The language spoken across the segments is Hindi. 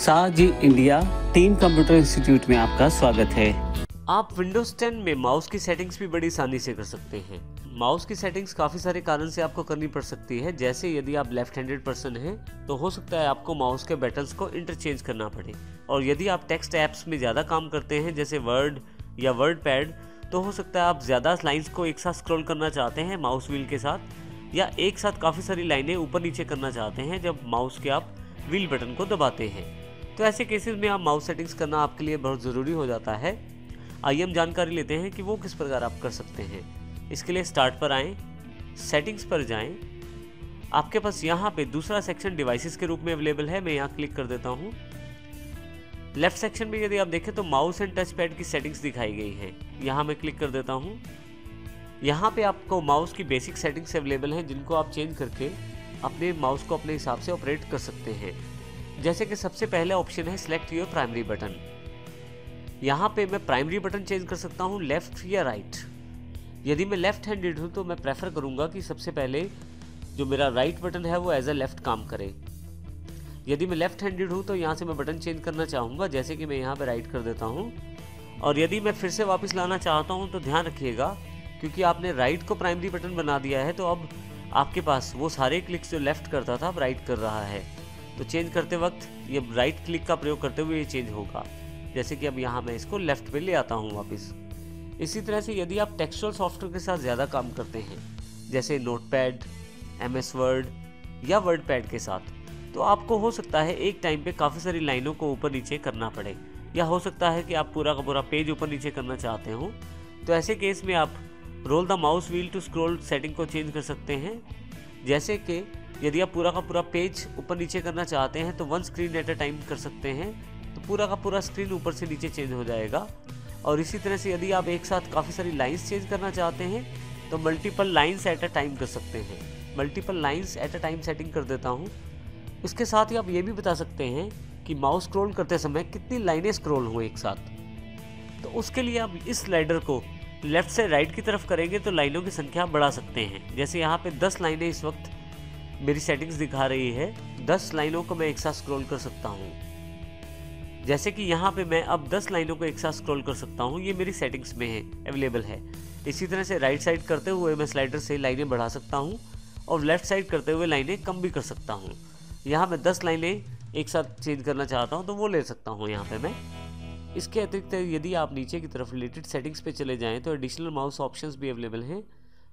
साजी इंडिया टीम कंप्यूटर इंस्टीट्यूट में आपका स्वागत है। आप विंडोज 10 में माउस की सेटिंग्स भी बड़ी आसानी से कर सकते हैं। माउस की सेटिंग्स काफ़ी सारे कारण से आपको करनी पड़ सकती है। जैसे यदि आप लेफ्ट हैंडेड पर्सन हैं तो हो सकता है आपको माउस के बटन्स को इंटरचेंज करना पड़े, और यदि आप टेक्स्ट ऐप्स में ज़्यादा काम करते हैं जैसे वर्ड या वर्ड पैड, तो हो सकता है आप ज़्यादा लाइन्स को एक साथ स्क्रॉल करना चाहते हैं माउस व्हील के साथ, या एक साथ काफ़ी सारी लाइनें ऊपर नीचे करना चाहते हैं जब माउस के आप व्हील बटन को दबाते हैं। तो ऐसे केसेस में आप माउस सेटिंग्स करना आपके लिए बहुत ज़रूरी हो जाता है। आइए हम जानकारी लेते हैं कि वो किस प्रकार आप कर सकते हैं। इसके लिए स्टार्ट पर आएँ, सेटिंग्स पर जाएं। आपके पास यहाँ पे दूसरा सेक्शन डिवाइसेस के रूप में अवेलेबल है। मैं यहाँ क्लिक कर देता हूँ। लेफ्ट सेक्शन में यदि आप देखें तो माउस एंड टच पैड की सेटिंग्स दिखाई गई हैं। यहाँ मैं क्लिक कर देता हूँ। यहाँ पे आपको माउस की बेसिक सेटिंग्स अवेलेबल हैं जिनको आप चेंज करके अपने माउस को अपने हिसाब से ऑपरेट कर सकते हैं। जैसे कि सबसे पहला ऑप्शन है सिलेक्ट योर प्राइमरी बटन। यहाँ पे मैं प्राइमरी बटन चेंज कर सकता हूँ लेफ्ट या राइट। यदि मैं लेफ्ट हैंडेड हूँ तो मैं प्रेफर करूँगा कि सबसे पहले जो मेरा राइट बटन है वो एज अ लेफ्ट काम करे। यदि मैं लेफ्ट हैंडेड हूँ तो यहाँ से मैं बटन चेंज करना चाहूँगा, जैसे कि मैं यहाँ पे राइट कर देता हूँ। और यदि मैं फिर से वापस लाना चाहता हूँ तो ध्यान रखिएगा, क्योंकि आपने राइट को प्राइमरी बटन बना दिया है तो अब आपके पास वो सारे क्लिक्स जो लेफ्ट करता था अब राइट कर रहा है। तो चेंज करते वक्त ये राइट क्लिक का प्रयोग करते हुए ये चेंज होगा। जैसे कि अब यहाँ मैं इसको लेफ्ट पे ले आता हूँ वापस। इसी तरह से यदि आप टेक्सचुअल सॉफ्टवेयर के साथ ज़्यादा काम करते हैं जैसे नोटपैड, MS वर्ड या वर्ड पैड के साथ, तो आपको हो सकता है एक टाइम पे काफ़ी सारी लाइनों को ऊपर नीचे करना पड़े, या हो सकता है कि आप पूरा का पूरा पेज ऊपर नीचे करना चाहते हो। तो ऐसे केस में आप roll the mouse wheel to scroll setting को चेंज कर सकते हैं। जैसे कि यदि आप पूरा का पूरा पेज ऊपर नीचे करना चाहते हैं तो one screen at a time कर सकते हैं, तो पूरा का पूरा स्क्रीन ऊपर से नीचे चेंज हो जाएगा। और इसी तरह से यदि आप एक साथ काफ़ी सारी लाइंस चेंज करना चाहते हैं तो multiple lines at a time कर सकते हैं। Multiple lines at a time setting कर देता हूँ। इसके साथ ही आप ये भी बता सकते हैं कि माउस स्क्रॉल करते समय कितनी लाइनें स्क्रॉल हों एक साथ। तो उसके लिए आप इस स्लाइडर को लेफ्ट से राइट की तरफ करेंगे तो लाइनों की संख्या बढ़ा सकते हैं। जैसे यहाँ पे 10 लाइनें इस वक्त मेरी सेटिंग्स दिखा रही है, 10 लाइनों को मैं एक साथ स्क्रॉल कर सकता हूँ। जैसे कि यहाँ पे मैं अब 10 लाइनों को एक साथ स्क्रॉल कर सकता हूँ, ये मेरी सेटिंग्स में है, अवेलेबल है। इसी तरह से राइट साइड करते हुए मैं स्लाइडर से लाइनें बढ़ा सकता हूँ और लेफ्ट साइड करते हुए लाइनें कम भी कर सकता हूँ। यहाँ मैं 10 लाइनें एक साथ चेंज करना चाहता हूँ तो वो ले सकता हूँ यहाँ पे मैं। इसके अतिरिक्त यदि आप नीचे की तरफ रिलेटेड सेटिंग्स पे चले जाएँ तो एडिशनल माउस ऑप्शंस भी अवेलेबल हैं।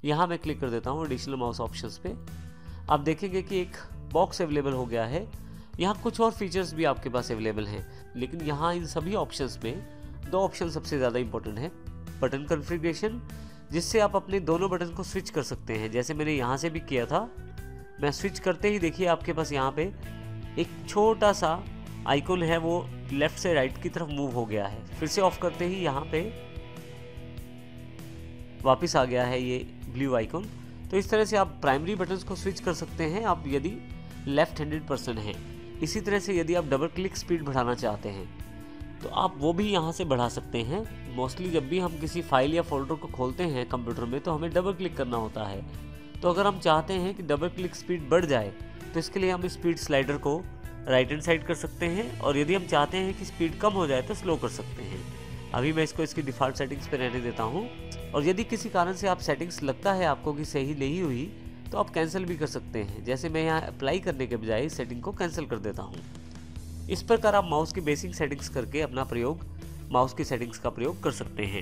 यहाँ मैं क्लिक कर देता हूँ एडिशनल माउस ऑप्शंस पे। आप देखेंगे कि एक बॉक्स अवेलेबल हो गया है। यहाँ कुछ और फीचर्स भी आपके पास अवेलेबल हैं, लेकिन यहाँ इन सभी ऑप्शंस में 2 ऑप्शन सबसे ज़्यादा इंपॉर्टेंट है। बटन कॉन्फ़िगरेशन, जिससे आप अपने दोनों बटन को स्विच कर सकते हैं, जैसे मैंने यहाँ से भी किया था। मैं स्विच करते ही देखिए आपके पास यहाँ पे एक छोटा सा आइकॉन है, वो लेफ्ट से राइट की तरफ मूव हो गया है। फिर से ऑफ करते ही यहाँ पे वापस आ गया है ये ब्लू आइकॉन। तो इस तरह से आप प्राइमरी बटन्स को स्विच कर सकते हैं आप यदि लेफ्ट हैंडेड पर्सन हैं। इसी तरह से यदि आप डबल क्लिक स्पीड बढ़ाना चाहते हैं तो आप वो भी यहाँ से बढ़ा सकते हैं। मोस्टली जब भी हम किसी फाइल या फोल्डर को खोलते हैं कंप्यूटर में तो हमें डबल क्लिक करना होता है। तो अगर हम चाहते हैं कि डबल क्लिक स्पीड बढ़ जाए तो इसके लिए हम स्पीड स्लाइडर को राइट हैंड साइड कर सकते हैं, और यदि हम चाहते हैं कि स्पीड कम हो जाए तो स्लो कर सकते हैं। अभी मैं इसको इसकी डिफ़ॉल्ट सेटिंग्स पे रहने देता हूँ। और यदि किसी कारण से आप सेटिंग्स लगता है आपको कि सही नहीं हुई तो आप कैंसिल भी कर सकते हैं। जैसे मैं यहाँ अप्लाई करने के बजाय इस सेटिंग को कैंसिल कर देता हूँ। इस प्रकार आप माउस की बेसिक सेटिंग्स करके अपना प्रयोग माउस की सेटिंग्स का प्रयोग कर सकते हैं।